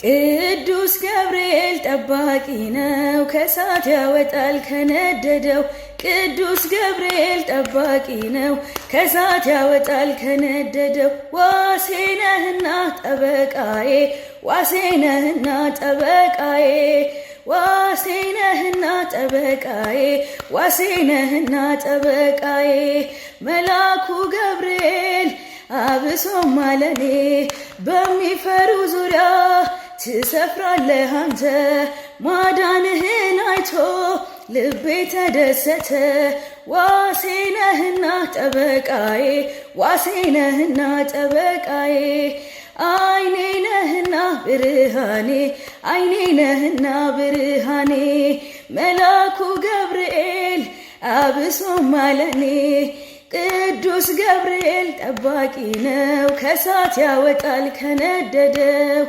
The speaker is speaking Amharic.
ቅዱስ ገብርኤል ጠባቂ ነው ከእሳት ያወጣል ከነደደው። ቅዱስ ገብርኤል ጠባቂ ነው ከእሳት ያወጣል ከነደደው። ዋሴ ነህና ጠበቃዬ ዋሴ ነህና ጠበቃዬ ዋሴ ነህና ጠበቃዬ ዋሴ ነህና ጠበቃዬ። መልአኩ ገብርኤል አብሶም አለኔ በሚፈሩ ዙሪያ ትሰፍራለህ አንተ። ማዳንህን አይቶ ልቤ ተደሰተ። ዋሴ ነህና ጠበቃዬ ዋሴ ነህና ጠበቃዬ። አይኔ ነህና ብርሃኔ አይኔ ነህና ብርሃኔ። መልአኩ ገብርኤል አብሶም አለኔ ቅዱስ ገብርኤል ጠባቂ ነው ከእሳት ያወጣል ከነደደው።